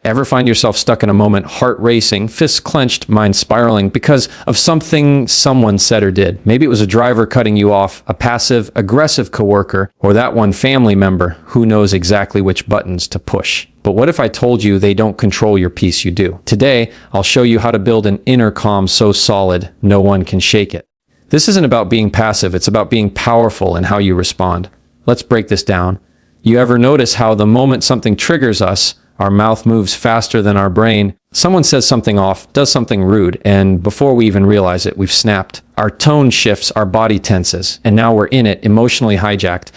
Ever find yourself stuck in a moment, heart racing, fists clenched, mind spiraling because of something someone said or did? Maybe it was a driver cutting you off, a passive, aggressive coworker, or that one family member who knows exactly which buttons to push. But what if I told you they don't control your peace? You do. Today, I'll show you how to build an inner calm so solid, no one can shake it. This isn't about being passive, it's about being powerful in how you respond. Let's break this down. You ever notice how the moment something triggers us, our mouth moves faster than our brain? Someone says something off, does something rude, and before we even realize it, we've snapped. Our tone shifts, our body tenses, and now we're in it, emotionally hijacked.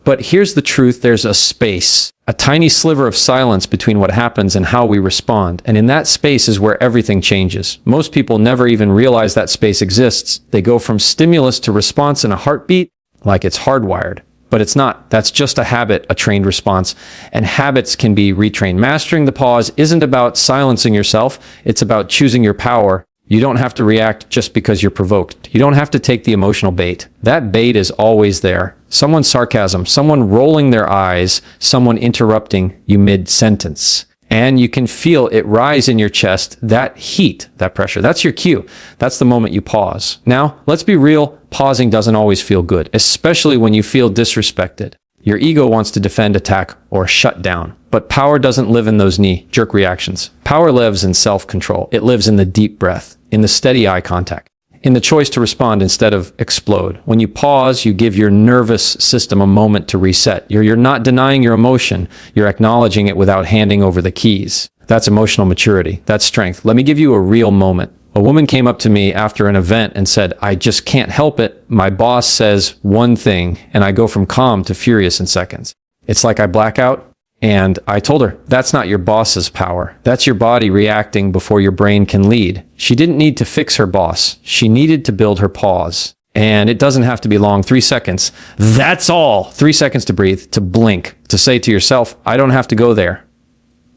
But here's the truth, there's a space, a tiny sliver of silence between what happens and how we respond. And in that space is where everything changes. Most people never even realize that space exists. They go from stimulus to response in a heartbeat like it's hardwired. But it's not. That's just a habit, a trained response. And habits can be retrained. Mastering the pause isn't about silencing yourself. It's about choosing your power. You don't have to react just because you're provoked. You don't have to take the emotional bait. That bait is always there. Someone's sarcasm, someone rolling their eyes, someone interrupting you mid-sentence. And you can feel it rise in your chest, that heat, that pressure. That's your cue. That's the moment you pause. Now, let's be real. Pausing doesn't always feel good, especially when you feel disrespected. Your ego wants to defend, attack, or shut down. But power doesn't live in those knee-jerk reactions. Power lives in self-control. It lives in the deep breath, in the steady eye contact, in the choice to respond instead of explode. When you pause, you give your nervous system a moment to reset. You're not denying your emotion. You're acknowledging it without handing over the keys. That's emotional maturity. That's strength. Let me give you a real moment. A woman came up to me after an event and said, "I just can't help it. My boss says one thing, and I go from calm to furious in seconds. It's like I black out." And I told her, that's not your boss's power. That's your body reacting before your brain can lead. She didn't need to fix her boss. She needed to build her pause. And it doesn't have to be long, 3 seconds. That's all. 3 seconds to breathe, to blink, to say to yourself, I don't have to go there.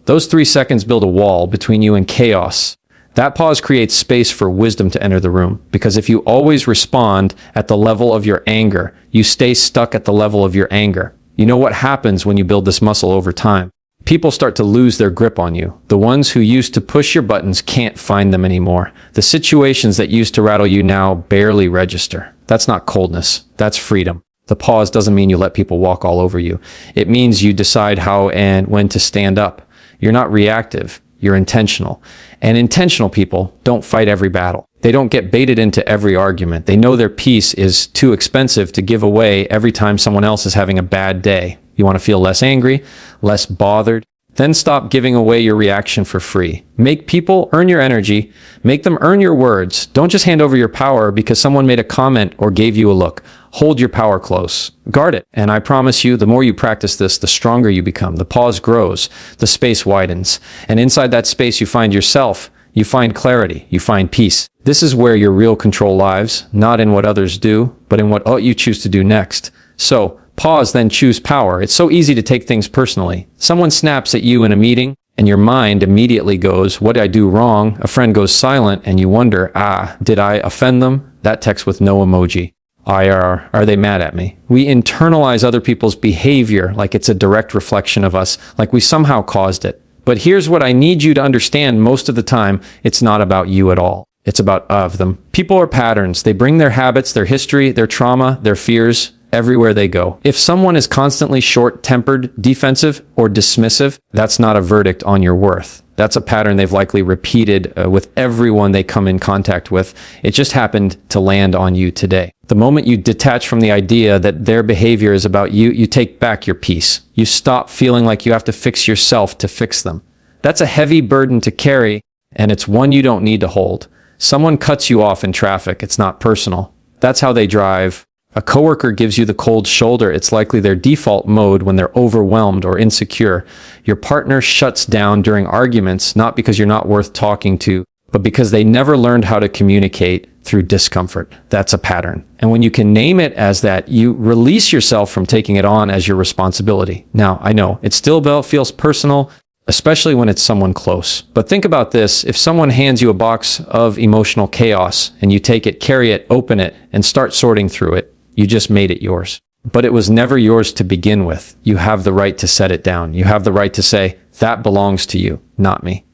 Those 3 seconds build a wall between you and chaos. That pause creates space for wisdom to enter the room. Because if you always respond at the level of your anger, you stay stuck at the level of your anger. You know what happens when you build this muscle over time? People start to lose their grip on you. The ones who used to push your buttons can't find them anymore. The situations that used to rattle you now barely register. That's not coldness. That's freedom. The pause doesn't mean you let people walk all over you. It means you decide how and when to stand up. You're not reactive. You're intentional. And intentional people don't fight every battle. They don't get baited into every argument. They know their peace is too expensive to give away every time someone else is having a bad day. You want to feel less angry, less bothered? Then stop giving away your reaction for free. Make people earn your energy. Make them earn your words. Don't just hand over your power because someone made a comment or gave you a look. Hold your power close. Guard it. And I promise you, the more you practice this, the stronger you become. The pause grows. The space widens. And inside that space, you find yourself. You find clarity. You find peace. This is where your real control lies, not in what others do, but in what you choose to do next. So, pause, then choose power. It's so easy to take things personally. Someone snaps at you in a meeting, and your mind immediately goes, what did I do wrong? A friend goes silent, and you wonder, did I offend them? That text with no emoji. IR, are they mad at me? We internalize other people's behavior like it's a direct reflection of us, like we somehow caused it. But here's what I need you to understand most of the time, it's not about you at all. It's about them. People are patterns. They bring their habits, their history, their trauma, their fears, everywhere they go. If someone is constantly short-tempered, defensive, or dismissive, that's not a verdict on your worth. That's a pattern they've likely repeated with everyone they come in contact with. It just happened to land on you today. The moment you detach from the idea that their behavior is about you, you take back your peace. You stop feeling like you have to fix yourself to fix them. That's a heavy burden to carry, and it's one you don't need to hold. Someone cuts you off in traffic. It's not personal. That's how they drive. A coworker gives you the cold shoulder. It's likely their default mode when they're overwhelmed or insecure. Your partner shuts down during arguments, not because you're not worth talking to, but because they never learned how to communicate through discomfort. That's a pattern. And when you can name it as that, you release yourself from taking it on as your responsibility. Now, I know it still feels personal, especially when it's someone close. But think about this. If someone hands you a box of emotional chaos and you take it, carry it, open it, and start sorting through it, you just made it yours. But it was never yours to begin with. You have the right to set it down. You have the right to say, That belongs to you, not me.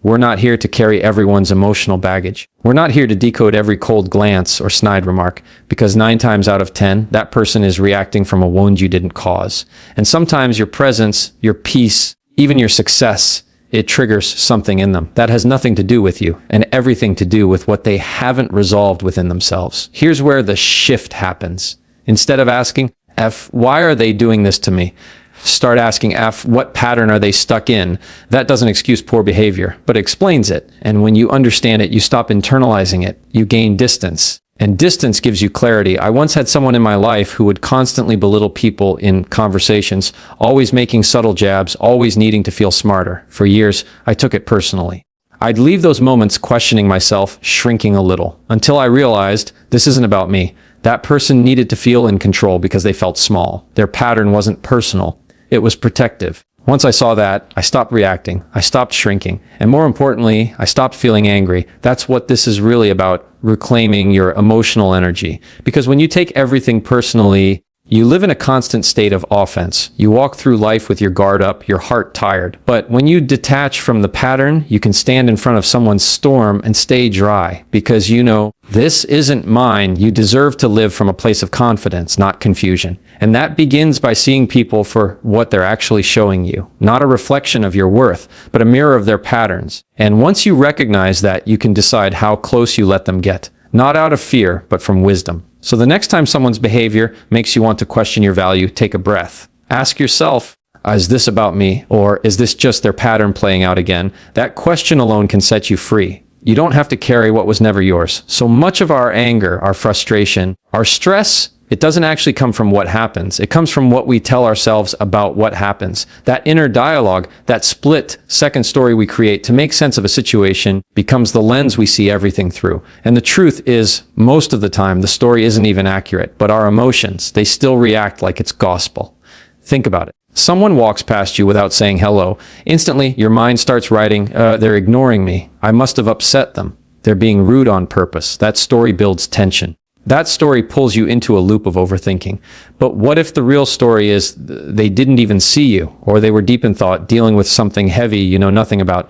We're not here to carry everyone's emotional baggage. We're not here to decode every cold glance or snide remark, because 9 times out of 10, that person is reacting from a wound you didn't cause. And sometimes your presence, your peace, even your success, it triggers something in them that has nothing to do with you and everything to do with what they haven't resolved within themselves. Here's where the shift happens. Instead of asking, F, why are they doing this to me? Start asking, F, what pattern are they stuck in? That doesn't excuse poor behavior, but it explains it. And when you understand it, you stop internalizing it. You gain distance. And distance gives you clarity. I once had someone in my life who would constantly belittle people in conversations, always making subtle jabs, always needing to feel smarter. For years, I took it personally. I'd leave those moments questioning myself, shrinking a little, until I realized this isn't about me. That person needed to feel in control because they felt small. Their pattern wasn't personal. It was protective. Once I saw that, I stopped reacting. I stopped shrinking. And more importantly, I stopped feeling angry. That's what this is really about, reclaiming your emotional energy. Because when you take everything personally, you live in a constant state of offense. You walk through life with your guard up, your heart tired. But when you detach from the pattern, you can stand in front of someone's storm and stay dry, because you know, this isn't mine. You deserve to live from a place of confidence, not confusion. And that begins by seeing people for what they're actually showing you. Not a reflection of your worth, but a mirror of their patterns. And once you recognize that, you can decide how close you let them get. Not out of fear, but from wisdom. So the next time someone's behavior makes you want to question your value, take a breath. Ask yourself, is this about me? Or is this just their pattern playing out again? That question alone can set you free. You don't have to carry what was never yours. So much of our anger, our frustration, our stress, it doesn't actually come from what happens. It comes from what we tell ourselves about what happens. That inner dialogue, that split second story we create to make sense of a situation becomes the lens we see everything through. And the truth is, most of the time, the story isn't even accurate, but our emotions, they still react like it's gospel. Think about it. Someone walks past you without saying hello. Instantly, your mind starts writing, they're ignoring me. I must have upset them. They're being rude on purpose. That story builds tension. That story pulls you into a loop of overthinking. But what if the real story is they didn't even see you, or they were deep in thought, dealing with something heavy you know nothing about?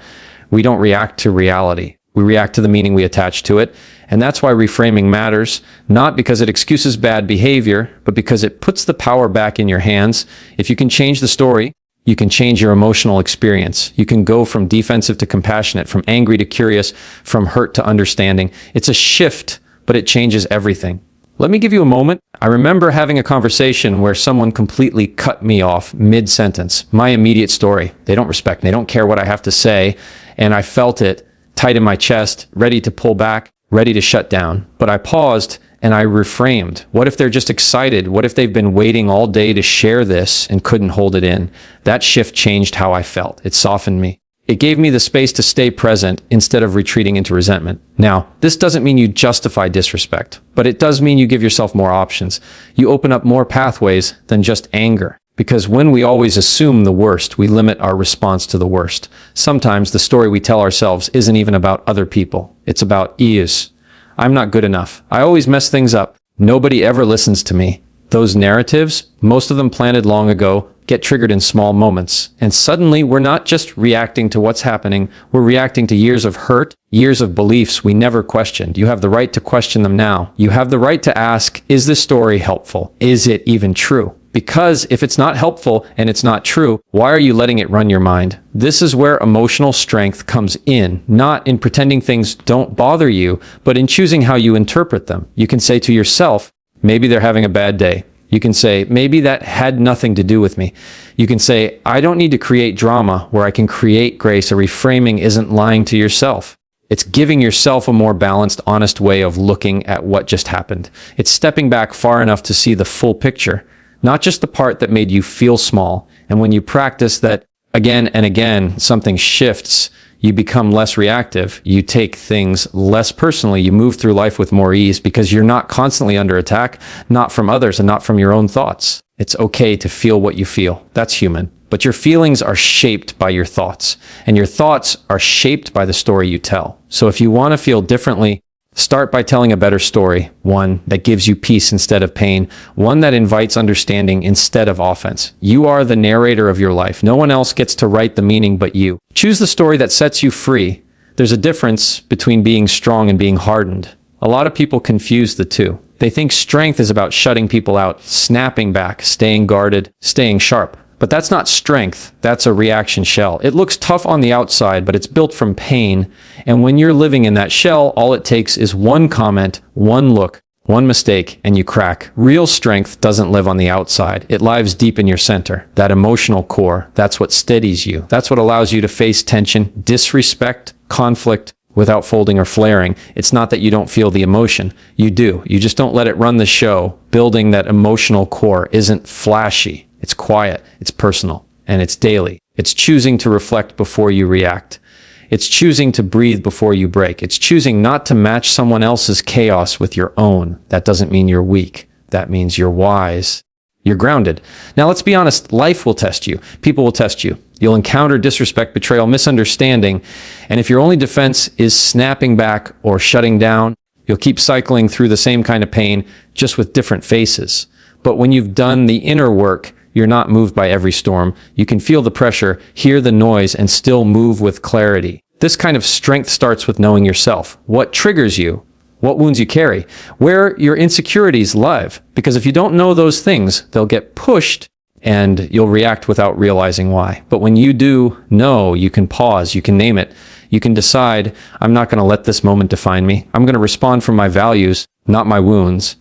We don't react to reality. We react to the meaning we attach to it. And that's why reframing matters, not because it excuses bad behavior, but because it puts the power back in your hands. If you can change the story, you can change your emotional experience. You can go from defensive to compassionate, from angry to curious, from hurt to understanding. It's a shift, but it changes everything. Let me give you a moment. I remember having a conversation where someone completely cut me off mid-sentence. My immediate story. They don't respect me. They don't care what I have to say. And I felt it tight in my chest, ready to pull back, ready to shut down. But I paused and I reframed. What if they're just excited? What if they've been waiting all day to share this and couldn't hold it in? That shift changed how I felt. It softened me. It gave me the space to stay present instead of retreating into resentment. Now, this doesn't mean you justify disrespect, but it does mean you give yourself more options. You open up more pathways than just anger. Because when we always assume the worst, we limit our response to the worst. Sometimes the story we tell ourselves isn't even about other people. It's about ease. I'm not good enough. I always mess things up. Nobody ever listens to me. Those narratives, most of them planted long ago, get triggered in small moments. And suddenly, we're not just reacting to what's happening, we're reacting to years of hurt, years of beliefs we never questioned. You have the right to question them now. You have the right to ask, is this story helpful? Is it even true? Because if it's not helpful and it's not true, why are you letting it run your mind? This is where emotional strength comes in, not in pretending things don't bother you, but in choosing how you interpret them. You can say to yourself, maybe they're having a bad day. You can say, maybe that had nothing to do with me. You can say, I don't need to create drama where I can create grace. A reframing isn't lying to yourself. It's giving yourself a more balanced, honest way of looking at what just happened. It's stepping back far enough to see the full picture, not just the part that made you feel small. And when you practice that again and again, something shifts. You become less reactive. You take things less personally. You move through life with more ease because you're not constantly under attack, not from others and not from your own thoughts. It's okay to feel what you feel. That's human. But your feelings are shaped by your thoughts, and your thoughts are shaped by the story you tell. So if you want to feel differently, Start by telling a better story, one that gives you peace instead of pain, one that invites understanding instead of offense. You are the narrator of your life. No one else gets to write the meaning but you. Choose the story that sets you free. There's a difference between being strong and being hardened. A lot of people confuse the two. They think strength is about shutting people out, snapping back, staying guarded, staying sharp. But that's not strength, that's a reaction shell. It looks tough on the outside, but it's built from pain. And when you're living in that shell, all it takes is one comment, one look, one mistake, and you crack. Real strength doesn't live on the outside. It lives deep in your center. That emotional core, that's what steadies you. That's what allows you to face tension, disrespect, conflict, without folding or flaring. It's not that you don't feel the emotion. You do. You just don't let it run the show. Building that emotional core isn't flashy. It's quiet, it's personal, and it's daily. It's choosing to reflect before you react. It's choosing to breathe before you break. It's choosing not to match someone else's chaos with your own. That doesn't mean you're weak. That means you're wise. You're grounded. Now, let's be honest. Life will test you. People will test you. You'll encounter disrespect, betrayal, misunderstanding. And if your only defense is snapping back or shutting down, you'll keep cycling through the same kind of pain, just with different faces. But when you've done the inner work, you're not moved by every storm. You can feel the pressure, hear the noise, and still move with clarity. This kind of strength starts with knowing yourself. What triggers you? What wounds you carry? Where your insecurities live? Because if you don't know those things, they'll get pushed and you'll react without realizing why. But when you do know, you can pause, you can name it. You can decide, I'm not going to let this moment define me. I'm going to respond from my values, not my wounds.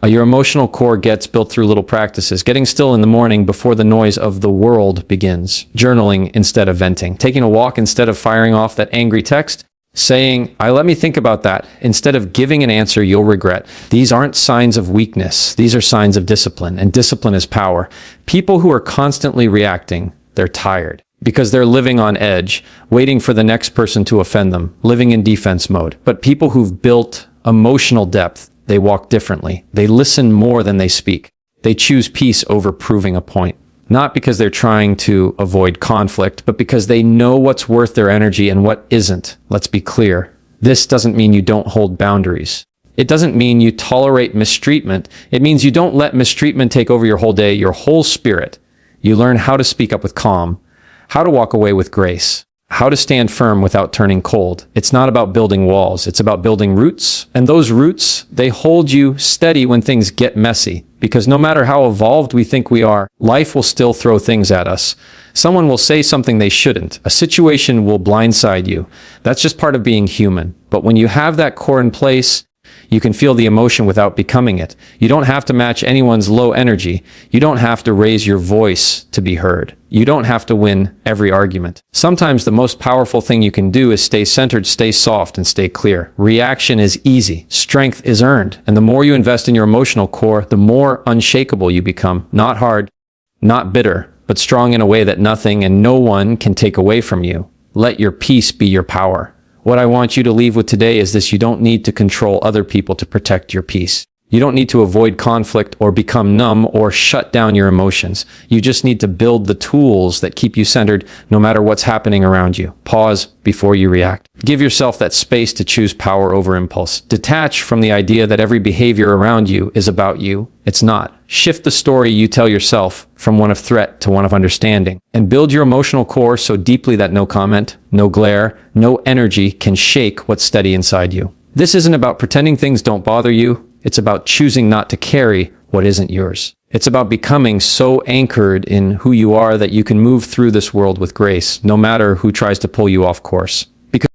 Your emotional core gets built through little practices. Getting still in the morning before the noise of the world begins. Journaling instead of venting. Taking a walk instead of firing off that angry text. Saying, let me think about that, instead of giving an answer you'll regret. These aren't signs of weakness. These are signs of discipline, and discipline is power. People who are constantly reacting, they're tired because they're living on edge, waiting for the next person to offend them, living in defense mode. But people who've built emotional depth, they walk differently. They listen more than they speak. They choose peace over proving a point. Not because they're trying to avoid conflict, but because they know what's worth their energy and what isn't. Let's be clear. This doesn't mean you don't hold boundaries. It doesn't mean you tolerate mistreatment. It means you don't let mistreatment take over your whole day, your whole spirit. You learn how to speak up with calm, how to walk away with grace, how to stand firm without turning cold. It's not about building walls. It's about building roots. And those roots, they hold you steady when things get messy. Because no matter how evolved we think we are, life will still throw things at us. Someone will say something they shouldn't. A situation will blindside you. That's just part of being human. But when you have that core in place, you can feel the emotion without becoming it. You don't have to match anyone's low energy. You don't have to raise your voice to be heard. You don't have to win every argument. Sometimes the most powerful thing you can do is stay centered, stay soft, and stay clear. Reaction is easy. Strength is earned. And the more you invest in your emotional core, the more unshakable you become. Not hard, not bitter, but strong in a way that nothing and no one can take away from you. Let your peace be your power. What I want you to leave with today is this: you don't need to control other people to protect your peace. You don't need to avoid conflict or become numb or shut down your emotions. You just need to build the tools that keep you centered no matter what's happening around you. Pause before you react. Give yourself that space to choose power over impulse. Detach from the idea that every behavior around you is about you. It's not. Shift the story you tell yourself from one of threat to one of understanding. And build your emotional core so deeply that no comment, no glare, no energy can shake what's steady inside you. This isn't about pretending things don't bother you. It's about choosing not to carry what isn't yours. It's about becoming so anchored in who you are that you can move through this world with grace, no matter who tries to pull you off course.